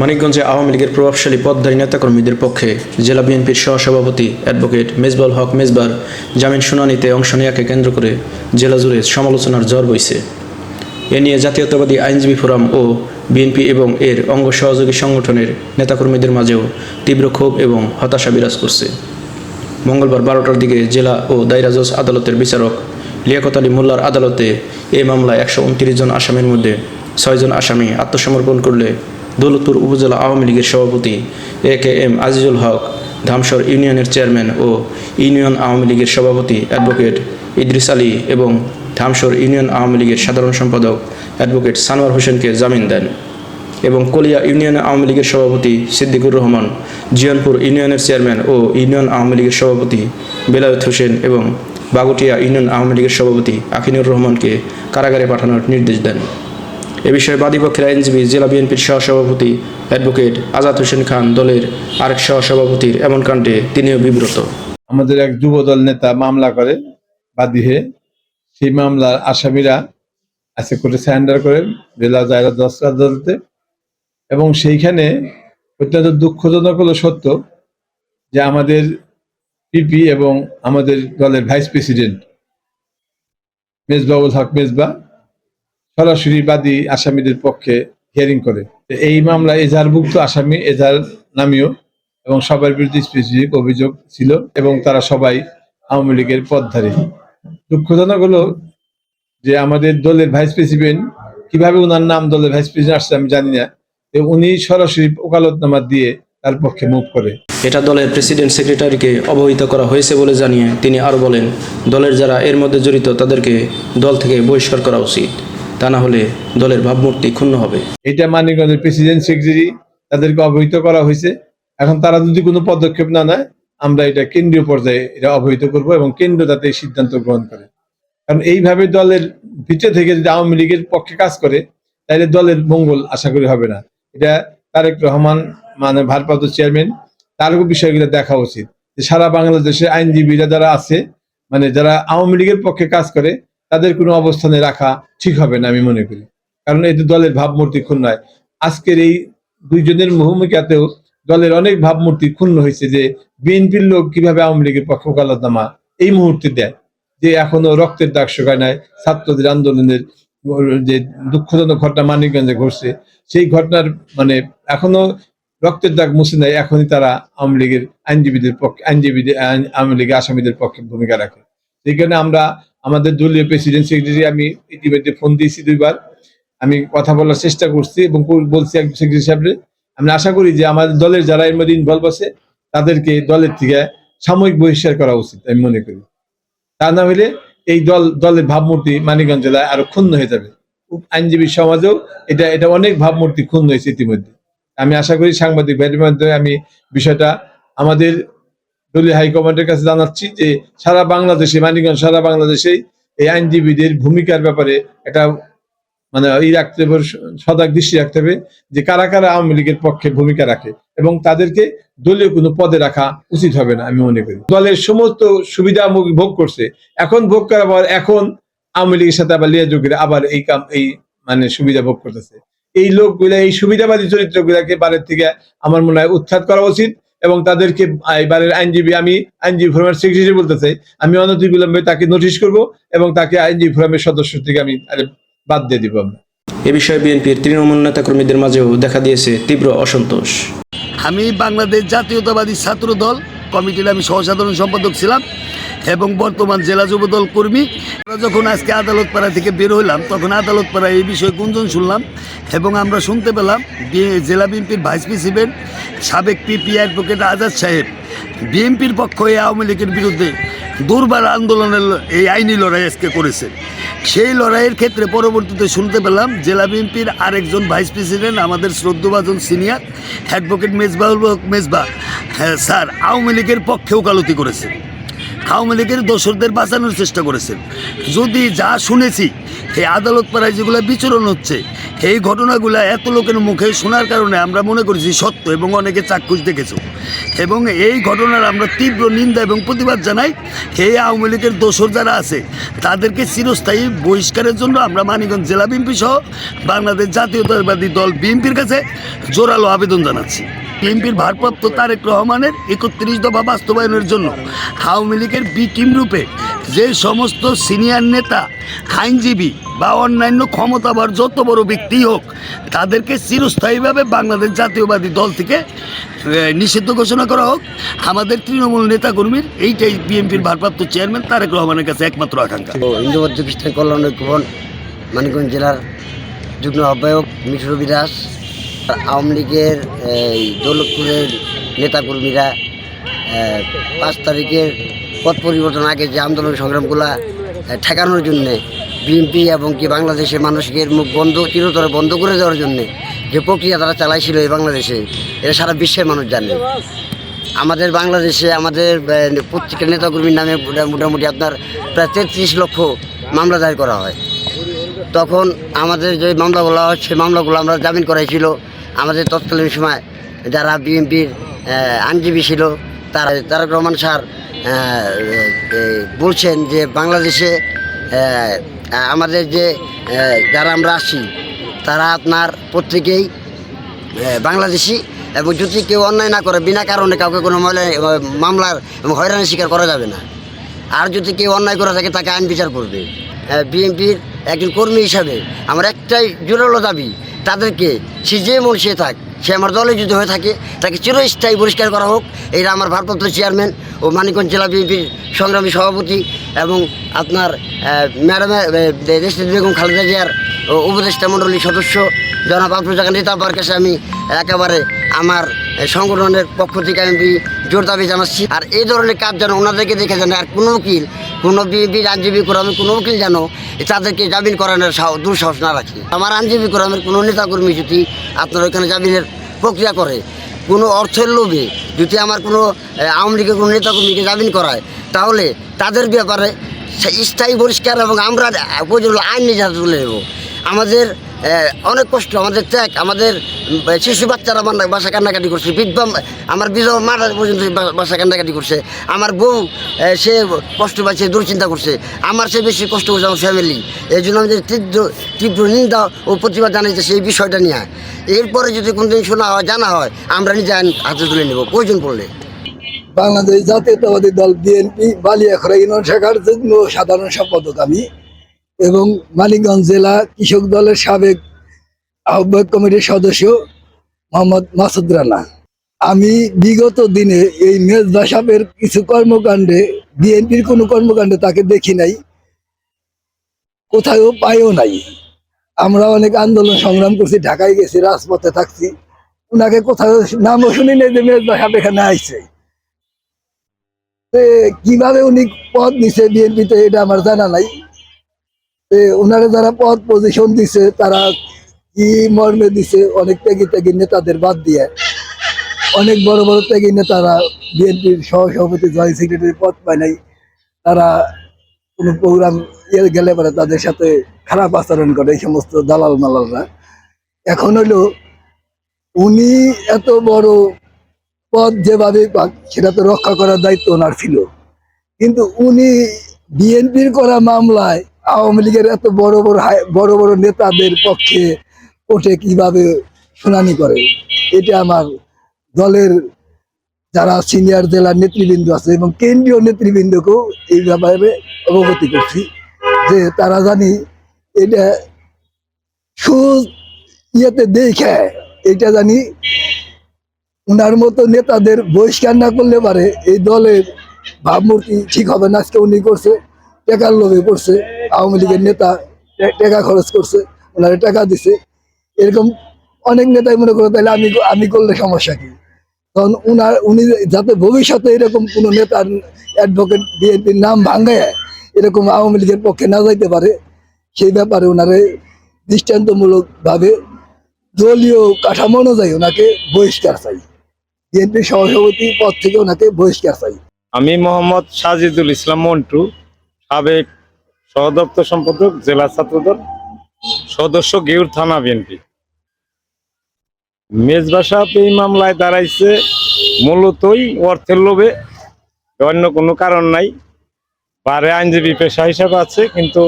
মানিকগঞ্জে আওয়ামী লীগের প্রভাবশালী পদধারী নেতাকর্মীদের পক্ষে জেলা বিএনপির সহসভাপতি অ্যাডভোকেট মেজবাউল হক মেজবার জামিন শুনানিতে অংশ নেওয়াকে কেন্দ্র করে জেলা জুড়ে সমালোচনার ঝড় বইছে। এ নিয়ে জাতীয়তাবাদী আইনজীবী ফোরাম ও বিএনপি এবং এর অঙ্গ সহযোগী সংগঠনের নেতাকর্মীদের মাঝেও তীব্র ক্ষোভ এবং হতাশা বিরাজ করছে। মঙ্গলবার 12টার দিকে জেলা ও দায়রা জজ আদালতের বিচারক লিয়াকত আলী মোল্লার আদালতে এই মামলায় 129 জন আসামির মধ্যে 6 জন আসামি আত্মসমর্পণ করলে দৌলতপুর উপজেলা আওয়ামী লীগের সভাপতি AKM আজিজুল হক, ধামসর ইউনিয়নের চেয়ারম্যান ও ইউনিয়ন আওয়ামী লীগের সভাপতি অ্যাডভোকেট ইদ্রিস আলী এবং ধামসর ইউনিয়ন আওয়ামী লীগের সাধারণ সম্পাদক অ্যাডভোকেট সানোয়ার হোসেনকে জামিন দেন এবং কলিয়া ইউনিয়ন আওয়ামী লীগের সভাপতি সিদ্দিকুর রহমান, জিয়ানপুর ইউনিয়নের চেয়ারম্যান ও ইউনিয়ন আওয়ামী লীগের সভাপতি বেলায়েত হোসেন এবং বাগুটিয়া ইউনিয়ন আওয়ামী লীগের সভাপতি আখিনুর রহমানকে কারাগারে পাঠানোর নির্দেশ দেন। এ বিষয়ে বাদীপক্ষের আইনজীবী জেলা বিএনপির সহসভাপতি অ্যাডভোকেট আজাদ হোসেন খান দলের আরেক সহসভাপতির এমন কাণ্ডে তিনিও বিব্রত। আমাদের এক যুবদল নেতা মামলা করে বাদী হয়ে, সেই মামলার আসামিরা আজকে কোর্টে সারেন্ডার করেন জেলা দায়রা জজ আদালতে, এবং সেইখানে অত্যন্ত দুঃখজনক হলো সত্য যে আমাদের পিপি এবং আমাদের দলের ভাইস প্রেসিডেন্ট মেজবাউল হক মেজবা সরাসরি বাদী আসামিদের পক্ষে হিয়ারিং করে। এই মামলা এজাহারভুক্ত আসামি এজাহার নামীয় এবং সবার বিরুদ্ধে স্পেসিফিক অভিযোগ ছিল এবং তারা সবাই আওয়ামী লীগের পদধারী। দুঃখজনক হলো যে আমাদের দলের ভাইস প্রেসিডেন্ট, কিভাবে ওনার নাম দলের ভাইস প্রেসিডেন্ট আসছে আমি জানি না, উনি সরাসরি ওকালতনামা দিয়ে তার পক্ষে মুভ করে। এটা দলের প্রেসিডেন্ট সেক্রেটারিকে অবহিত করা হয়েছে বলে জানিয়ে তিনি আরও বলেন, দলের যারা এর মধ্যে জড়িত তাদেরকে দল থেকে বহিষ্কার করা উচিত, তা না হলে দলের ভাবমূর্তি ক্ষুণ্ণ হবে। এটা মানিকগঞ্জের প্রেসিডেন্ট সেক্রেটারি তাদেরকে অবহিত করা হয়েছে। এখন তারা যদি কোনো পদক্ষেপ না নেয়, আমরা এটা কেন্দ্রীয় পর্যায়ে এটা অবহিত করব এবং কেন্দ্র তাতে এই সিদ্ধান্ত গ্রহণ করে। কারণ এইভাবে দলের ভিতরে থেকে যদি আওয়ামী লীগের পক্ষে কাজ করে, তাহলে দলের মঙ্গল আশা করি হবে না। এটা তারেক রহমান মানে ভারপ্রাপ্ত চেয়ারম্যান, তারও বিষয়গুলো দেখা উচিত যে সারা বাংলাদেশে আইনজীবীরা যারা আছে, মানে যারা আওয়ামী লীগের পক্ষে কাজ করে, তাদের কোনো অবস্থানে রাখা ঠিক হবে না আমি মনে করি। কারণ এতে দলের ভাবমূর্তি ক্ষুণ্ণ হয়। আজকের এই দুইজনের ভূমিকাতেও দলের অনেক ভাবমূর্তি ক্ষুণ্ণ হয়েছে যে বিএনপির লোক কিভাবে আওয়ামী লীগের পক্ষে ওকালতনামা এই মুহূর্তে দেয়, যে এখনো রক্তের দাগ শুকায় নাই। ছাত্রদের আন্দোলনের যে দুঃখজনক ঘটনা মানিকগঞ্জে ঘটছে, সেই ঘটনার মানে এখনো রক্তের দাগ মুছে নাই, এখনই তারা আওয়ামী লীগের আইনজীবীদের পক্ষে আওয়ামী লীগের আসামিদের পক্ষে ভূমিকা রাখে। সেই কারণে আমরা আমাদের দলীয় প্রেসিডেন্ট সেক্রেটারি আমি ইতিমধ্যে ফোন দিয়েছি 2 বার, আমি কথা বলার চেষ্টা করছি এবং বলছি এক সেক্রেটারি সাহেবরে, আমি আশা করি যে আমাদের দলের যারা এর মধ্যে ইনভলভ আছে তাদেরকে দলের থেকে সাময়িক বহিষ্কার করা উচিত আমি মনে করি। তা না হলে এই দলের ভাবমূর্তি মানিকগঞ্জ জেলায় আরো ক্ষুণ্ণ হয়ে যাবে। আইনজীবী সমাজেও এটা অনেক ভাবমূর্তি ক্ষুণ্ণ হয়েছে ইতিমধ্যে। আমি আশা করি সাংবাদিক ভাইদের মাধ্যমে আমি বিষয়টা আমাদের দলীয় হাইকমান্ডের কাছে জানাচ্ছি যে সারা বাংলাদেশে, মানিকগঞ্জ সারা বাংলাদেশে এই আইনজীবীদের ভূমিকার ব্যাপারে একটা মানে রাখতে হবে, সজাগ দৃষ্টি রাখতে হবে যে কারা কারা আওয়ামী লীগের পক্ষে ভূমিকা রাখে এবং তাদেরকে দলীয় কোনো পদে রাখা উচিত হবে না আমি মনে করি। দলের সমস্ত সুবিধা ভোগ করছে, এখন ভোগ করার পর এখন আওয়ামী লীগের সাথে আবার লিয়াযোগের আবার এই মানে সুবিধা ভোগ করতেছে। এই লোকগুলা, এই সুবিধাবাদী চরিত্রগুলাকে বারের থেকে আমার মনে হয় উৎখাত করা উচিত এবং তাদেরকে এবারের আমি আইনজীবী ফোরামের সেক্রেটারি বলতে চাই, আমি অনতিবিলম্বে তাকে নোটিশ করব এবং তাকে আইনজীবী ফোরামের সদস্য থেকে আমি বাদ দিয়ে দিব। এ বিষয়ে বিএনপির তৃণমূল নেতাকর্মীদের মাঝেও দেখা দিয়েছে তীব্র অসন্তোষ। আমি বাংলাদেশ জাতীয়তাবাদী ছাত্র দল কমিটির আমি সহসাধারণ সম্পাদক ছিলাম এবং বর্তমান জেলা যুবদল কর্মী। যখন আজকে আদালতপাড়া থেকে বের হইলাম, তখন আদালতপাড়া এই বিষয়ে গুঞ্জন শুনলাম এবং আমরা শুনতে পেলাম জেলা বিএনপির ভাইস প্রেসিডেন্ট সাবেক পিপি অ্যাডভোকেট আজাদ সাহেব বিএনপির পক্ষ হয়ে আওয়ামী লীগের বিরুদ্ধে দুর্বার আন্দোলনের এই আইনি লড়াই আজকে করেছে। সেই লড়াইয়ের ক্ষেত্রে পরবর্তীতে শুনতে পেলাম জেলা বিএনপির আরেকজন ভাইস প্রেসিডেন্ট আমাদের শ্রদ্ধভাজন সিনিয়র অ্যাডভোকেট মেজবাউল হক মেজবা স্যার আওয়ামী লীগের পক্ষে ওকালতি করেছেন, আওয়ামী লীগের দোসরদের বাঁচানোর চেষ্টা করেছেন। যদি যা শুনেছি এই আদালত পাড়ায় যেগুলো বিচরণ হচ্ছে, এই ঘটনাগুলো এত লোকের মুখে শোনার কারণে আমরা মনে করেছি সত্য এবং অনেকে চাক্ষুষ দেখেছে এবং এই ঘটনার আমরা তীব্র নিন্দা এবং প্রতিবাদ জানাই। এই আওয়ামী লীগের দোসর যারা আছে তাদেরকে চিরস্থায়ী বহিষ্কারের জন্য আমরা মানিকগঞ্জ জেলা বিএনপি সহ বাংলাদেশ জাতীয়তাবাদী দল বিএনপির কাছে জোরালো আবেদন জানাচ্ছি। বিএনপির ভারপ্রাপ্ত তারেক রহমানের 31 দফা বাস্তবায়নের জন্য আওয়ামী লীগের বি টিম রূপে যে সমস্ত সিনিয়র নেতা, আইনজীবী বা অন্যান্য ক্ষমতাবার যত বড় ব্যক্তি হোক তাদেরকে চিরস্থায়ীভাবে বাংলাদেশ জাতীয়বাদী দল থেকে নিষিদ্ধ ঘোষণা করা হোক। আমাদের তৃণমূল নেতাকর্মীর এইটাই বিএনপির ভারপ্রাপ্ত চেয়ারম্যান তারেক রহমানের কাছে একমাত্র আকাঙ্ক্ষা। হিন্দু বৌদ্ধ খ্রিস্টান কল্যাণ ঐক্যফ্রন্ট মানিকগঞ্জ জেলার যুগ্ম আহ্বায়ক মিঠুর বিরাজ। আওয়ামী লীগের এই দৌলতপুরের নেতাকর্মীরা 5 তারিখের পথ পরিবর্তন আগে যে আন্দোলন সংগ্রামগুলা ঠেকানোর জন্যে বিএনপি এবং কি বাংলাদেশের মানুষের মুখ বন্ধ চিরতরে বন্ধ করে দেওয়ার জন্যে যে প্রক্রিয়া তারা চালাইছিল এই বাংলাদেশে, এটা সারা বিশ্বের মানুষ জানে। আমাদের বাংলাদেশে আমাদের প্রত্যেকের নেতাকর্মীর নামে মোটামুটি আপনার প্রায় 33 লক্ষ মামলা দায়ের করা হয়। তখন আমাদের যে মামলাগুলো হয় সেই মামলাগুলো আমরা জামিন করাইছিল। আমাদের তৎকালীন সময় যারা বিএনপির আইনজীবী ছিল তারা তারেক রহমান স্যার বলছেন যে বাংলাদেশে আমাদের যে যারা আমরা আসি তারা আপনার প্রত্যেকেই বাংলাদেশি এবং যদি কেউ অন্যায় না করে বিনা কারণে কাউকে কোনো মামলার এবং হয়রানির শিকার করা যাবে না। আর যদি কেউ অন্যায় করে থাকে তাকে আইন বিচার করবে। বিএনপির একজন কর্মী হিসাবে আমার একটাই জোরালো দাবি, তাদেরকে সে যে মন সে থাক, সে আমার দলে যদি হয়ে থাকে তাকে চিরস্থায়ী বহিষ্কার করা হোক। এটা আমার ভারপ্রাপ্ত চেয়ারম্যান ও মানিকগঞ্জ জেলা বিএনপির সংগ্রামী সভাপতি এবং আপনার ম্যাডামের দেশনেত্রী বেগম খালেদা জিয়ার উপদেষ্টা মণ্ডলীর সদস্য জনাব আফরুজ জাহান নেতাবার কাছে আমি একেবারে আমার সংগঠনের পক্ষ থেকে আমি জোর দাবি জানাচ্ছি। আর এই ধরনের কাজ যেন ওনাদেরকে দেখে যেন আর কোনো উকিল, কোনো বিএনপির আইনজীবী কোরামের কোনো উকিল যেন তাদেরকে জামিন করানোর দুঃসাহস না রাখে। আমার আইনজীবী কোরামের কোনো নেতাকর্মী যদি আপনার ওইখানে জামিনের প্রক্রিয়া করে, কোনো অর্থের লোভে যদি আমার কোনো আওয়ামী লীগের কোনো নেতাকর্মীকে জামিন করায়, তাহলে তাদের ব্যাপারে স্থায়ী বহিষ্কার এবং আমরা আইন নিয়ে তুলে নেব। আমাদের অনেক কষ্ট, আমাদের ত্যাগ, আমাদের শিশু বাচ্চারা বাসা কান্নাকাটি করছে, আমার বিধবা মারা পর্যন্ত বাসা কান্নাকাটি করছে, আমার বউ সে কষ্ট পাচ্ছে, দুশ্চিন্তা করছে, আমার সে বেশি কষ্ট করছে আমার ফ্যামিলি। এই জন্য আমাদের তীব্র নিন্দা ও প্রতিবাদ জানাইছে সেই বিষয়টা নিয়ে। এরপরে যদি কোনোদিন শোনা হয়, জানা হয়, আমরা নিজে আইন হাতে তুলে নেব প্রয়োজন পড়লে। বাংলাদেশ জাতীয়তাবাদী দল বিএনপি বালিয়াখড়া ইউনিয়ন শাখার যুগ্ম সাধারণ সম্পাদক আমি এবং মানিকগঞ্জ জেলা কৃষক দলের সাবেক আহ্বায়ক কমিটির সদস্য মোহাম্মদ মাসুদ রানা। আমি বিগত দিনে এই মেজবা সাহেবের কিছু কর্মকাণ্ডে, বিএনপির কোনো কর্মকাণ্ডে তাকে দেখি নাই, কোথাও পাইও নাই। আমরা অনেক আন্দোলন সংগ্রাম করছি, ঢাকায় গেছি, রাজপথে থাকছি, ওনাকে কোথাও নামও শুনি নাই যে মেজবা সাহেব এখানে আসছে। কিভাবে উনি পদ দিছে বিএনপিতে এটা আমার জানা নাই। ওনারা যারা পদ পজিশন দিছে তারা কি মর্মে দিছে, অনেক ত্যাগী নেতাদের বাদ দিয়ে অনেক বড় বড় ত্যাগী নেতারা বিএনপির সহসভাপতি জয়েন্ট সেক্রেটারি পদ পায় নাই, তারা কোনো প্রোগ্রাম গেলে পরে তাদের সাথে খারাপ আচরণ করে এই সমস্ত দালাল মালালরা। এখন হলো উনি এত বড় পদ যেভাবে পাক সেটা তো রক্ষা করার দায়িত্ব ওনার ছিল, কিন্তু উনি বিএনপির করা মামলায় আওয়ামী লীগের এত বড় বড় নেতাদের পক্ষে কোর্টে কিভাবে শুনানি করে, এটা আমার দলের যারা সিনিয়র জেলার নেতৃবৃন্দ আছে এবং কেন্দ্রীয় নেতৃবৃন্দকেও এই ব্যাপারে অবগতি করছি যে তারা জানি এটা ইয়েতে দেখে এটা জানি উনার মতো নেতাদের বহিষ্কার না করলে পারে এই দলের ভাবমূর্তি ঠিক হবে না। আজকে উনি করছে টাকার লোভে করছে, আওয়ামী লীগের নেতা টাকা খরচ করছে, ওনারা টাকা দিছে, এরকম অনেক নেতাই মনে করে তাহলে আমি করলে সমস্যা কি। তখন উনি যাতে ভবিষ্যতে এরকম কোনো নেতার অ্যাডভোকেট বিএনপির নাম ভাঙায় এরকম আওয়ামী লীগের পক্ষে না যাইতে পারে, সেই ব্যাপারে ওনারে দৃষ্টান্তমূলকভাবে দলীয় কাঠামো অনুযায়ী ওনাকে বহিষ্কার চাই, বিএনপির সহসভাপতি পদ থেকে ওনাকে বহিষ্কার চাই। আমি মোহাম্মদ সাজিদুল ইসলাম মন্টু, সাবেক সহদপ্তর সম্পাদক জেলা ছাত্রদল সদস্য গেউর থানা বিএনপি। মেজবা সাহেব এই মামলায় দাঁড়াইছে মূলতই অর্থের লোভে, অন্য কোনো কারণ নাই। পারে আইনজীবী পেশা হিসাবে আছে, কিন্তু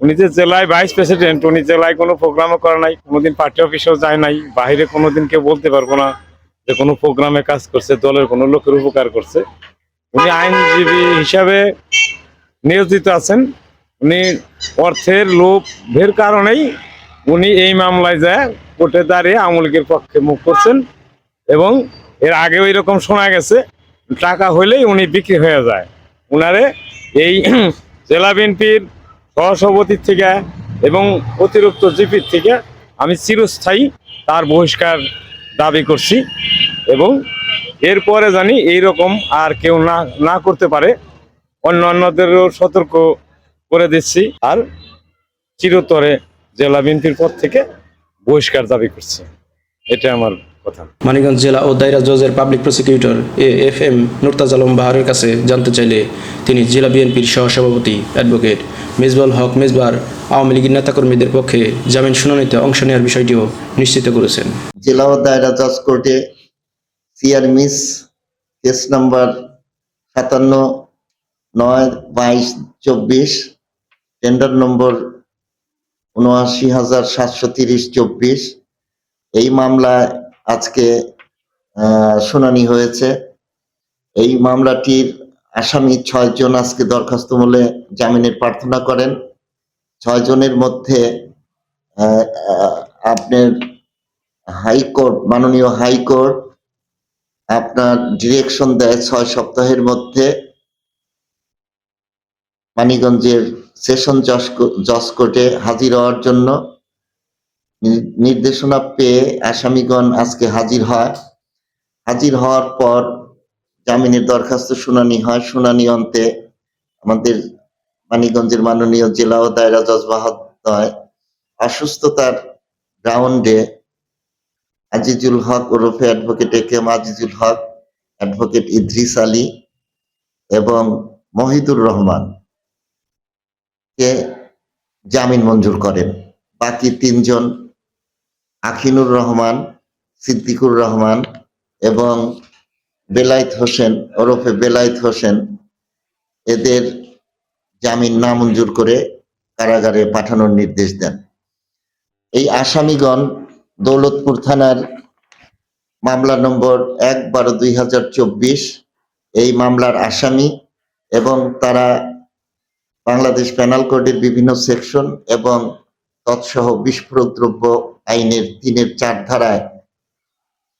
উনি যে জেলায় ভাইস প্রেসিডেন্ট, উনি জেলায় কোনো প্রোগ্রামও করে নাই, কোনোদিন পার্টি অফিসেও যায় নাই, বাইরে কোনোদিন কেউ বলতে পারবো না যে কোনো প্রোগ্রামে কাজ করছে, দলের কোনো লোকের উপকার করছে। উনি আইনজীবী হিসাবে নিয়োজিত আছেন। উনি অর্থের লোভের কারণেই উনি এই মামলায় যায় কোর্টে দাঁড়িয়ে আওয়ামী লীগের পক্ষে মুখ করছেন, এবং এর আগেও এরকম শোনা গেছে টাকা হইলেই উনি বিক্রি হয়ে যায়। উনারে এই জেলা বিএনপির সহসভাপতির থেকে এবং অতিরিক্ত জিপির থেকে আমি চিরস্থায়ী তার বহিষ্কার দাবি করছি, এবং এরপরে জানি এইরকম আর কেউ না করতে পারে, অন্যদেরও সতর্ক করে দিচ্ছি, আর চিরতরে জেলা বিএনপির পদ থেকে বহিষ্কার দাবি করছি। এটা আমার কথা। মানিকগঞ্জ জেলা ও দায়রা জজের public prosecutor AFM Nurtaj Alam বাহারের কাছে জানতে চাইলে তিনি জেলা বিএনপির সহসভাপতি অ্যাডভোকেট মেজবাউল হক মেজবার আওয়ামী লীগের নেতাকর্মীদের পক্ষে জামিন শুনানিতে অংশ নেওয়ার বিষয়টিও নিশ্চিত করেছেন। জেলা ও দায়রা জজ কোর্টে CR miss case number 57-9-22-24, tender number ৭৯,৭৩০-24, এই মামলায় আজকে শুনানি হয়েছে। এই মামলাটির আসামি ৬ জন আজকে দরখাস্ত মূলে জামিনের প্রার্থনা করেন। ৬ জনের মধ্যে আপনার হাইকোর্ট, মাননীয় হাইকোর্ট আপনার ডিরেকশন দেয় ৬ সপ্তাহের মধ্যে মানিকগঞ্জের সেশন জজ কোর্টে হাজির হওয়ার জন্য। নির্দেশনা পেয়ে আসামিগণ আজকে হাজির হয়। হাজির হওয়ার পর জামিনের দরখাস্ত শুনানি হয়। শুনানি অন্তে আমাদের মানিকগঞ্জের মাননীয় জেলা ও দায়রা জজ মহোদয় অসুস্থতার গ্রাউন্ডে আজিজুল হক ওরফে অ্যাডভোকেট AKM আজিজুল হক, অ্যাডভোকেট ইদ্রিস আলী এবং মহিদুর রহমান কে জামিন মঞ্জুর করেন। বাকি 3 জন আখিনুর রহমান, সিদ্দিকুর রহমান এবং বেলায়েত হোসেন ওরফে বেলায়েত হোসেন, এদের জামিন নামঞ্জুর করে কারাগারে পাঠানোর নির্দেশ দেন। এই আসামিগণ দৌলতপুর থানার মামলা নম্বর ১/১২/২০২৪ এই মামলার আসামি, এবং তারা বাংলাদেশ পেনাল কোডের বিভিন্ন সেকশন এবং তৎসহ বিস্ফোরক দ্রব্য আইনের ৩-৪ ধারায়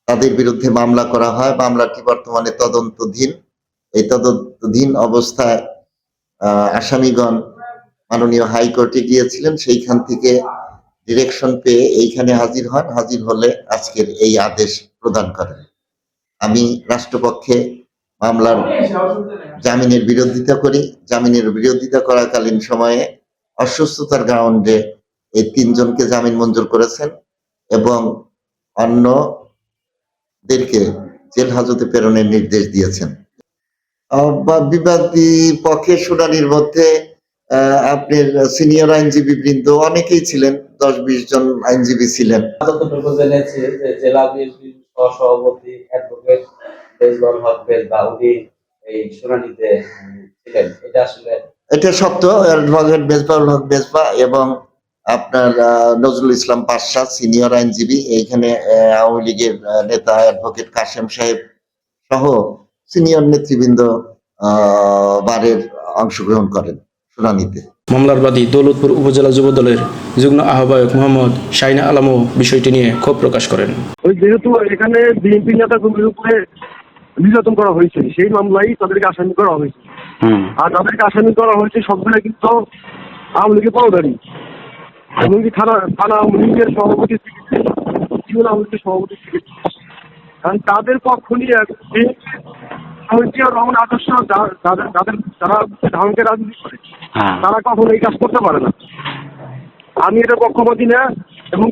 তাদের বিরুদ্ধে মামলা করা হয়। মামলাটি বর্তমানে তদন্তাধীন। এই তদন্তাধীন অবস্থায় আসামিগণ মাননীয় হাইকোর্টে গিয়েছিলেন, সেইখান থেকে ডিরেকশন পেয়ে এইখানে হাজির হন। হাজির হলে আজকের এই আদেশ প্রদান করেন। আমি রাষ্ট্রপক্ষে মামলার জামিনের বিরোধিতা করি। জামিনের বিরোধিতা করাকালীন সময়ে অসুস্থতার গ্রাউন্ডে এই 3 জনকে জামিন মঞ্জুর করেছেন এবং অন্যদেরকে জেল হাজতে প্রেরণের নির্দেশ দিয়েছেন। বিবাদী পক্ষে শুনানির মধ্যে আপনার সিনিয়র আইনজীবী বৃন্দ অনেকেই ছিলেন, 10-20 জন আইনজীবী ছিলেন। যতটুকু জেনেছি যে জেলা বিএনপির সহসভাপতি অ্যাডভোকেট মেজবাউল হক মেজবা উনি এই শুনানিতে ছিলেন, এটা আসলে এটা সত্য। অ্যাডভোকেট মেজবাউল হক মেজবা এবং আপনার নজরুল ইসলাম পাশা সিনিয়র আইনজীবী, এইখানে আওয়ামী লীগের নেতা অ্যাডভোকেট কাশেম সাহেব সহ সিনিয়র নেতৃবৃন্দ বারের অংশগ্রহণ করেন শুনানিতে। মামলার বাদী দৌলতপুর উপজেলা যুবদলের যুগ্ম আহ্বায়ক মোহাম্মদ শাহিনা আলমও বিষয়টি নিয়ে ক্ষোভ প্রকাশ করেন। যেহেতু এখানে বিএনপি নেতা কর্মীর উপরে নির্যাতন করা হয়েছে, সেই মামলায় তাদেরকে আসামি করা হয়েছে। আর তাদেরকে আসামি করা হয়েছে সবগুলো কিন্তু আওয়ামী লীগের পদধারী, এমনকি থানা আওয়ামী লীগের সভাপতি জীবন আওয়ামী লীগের সভাপতি থেকে, কারণ তাদের পক্ষ নিয়ে রহমান আদর্শ যারা ধারণকে রাজনীতি করে তারা কখনো এই কাজ করতে পারে না। আমি এটা পক্ষপাতী না, এবং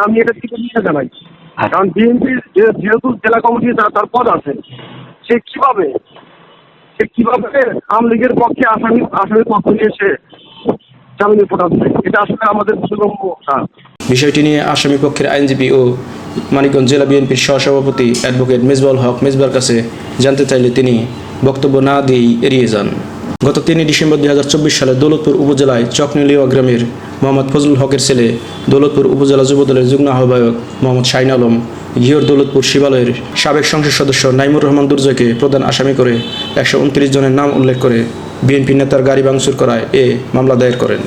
আমি এটা থেকে নিয়ে জানাই। কারণ বিএনপির যেহেতু জেলা কমিটি তার পদ আছে, সে কিভাবে আওয়ামী লীগের পক্ষে আসামির পক্ষ নিয়ে সে জামিনের প্রদান দেয়। এটা আসলে আমাদের বোধগম্য না। বিষয়টি নিয়ে আসামি পক্ষের আইনজীবী ও মানিকগঞ্জ জেলা বিএনপির সহসভাপতি অ্যাডভোকেট মেজবাউল হক মেজবার কাছে জানতে চাইলে তিনি বক্তব্য না দিয়েই এড়িয়ে যান। গত 3 ডিসেম্বর 2024 সালে দৌলতপুর উপজেলায় চকনিলিয়া গ্রামের মোহাম্মদ ফজলুল হকের ছেলে দৌলতপুর উপজেলা যুবদলের যুগ্ম আহ্বায়ক মোহাম্মদ শাহিন আলম ঘিওর দৌলতপুর শিবালয়ের সাবেক সংসদ সদস্য নাইমুর রহমান দুর্জয়কে প্রধান আসামি করে 129 জনের নাম উল্লেখ করে বিএনপি নেতার গাড়ি ভাঙচুর করায় এ মামলা দায়ের করেন।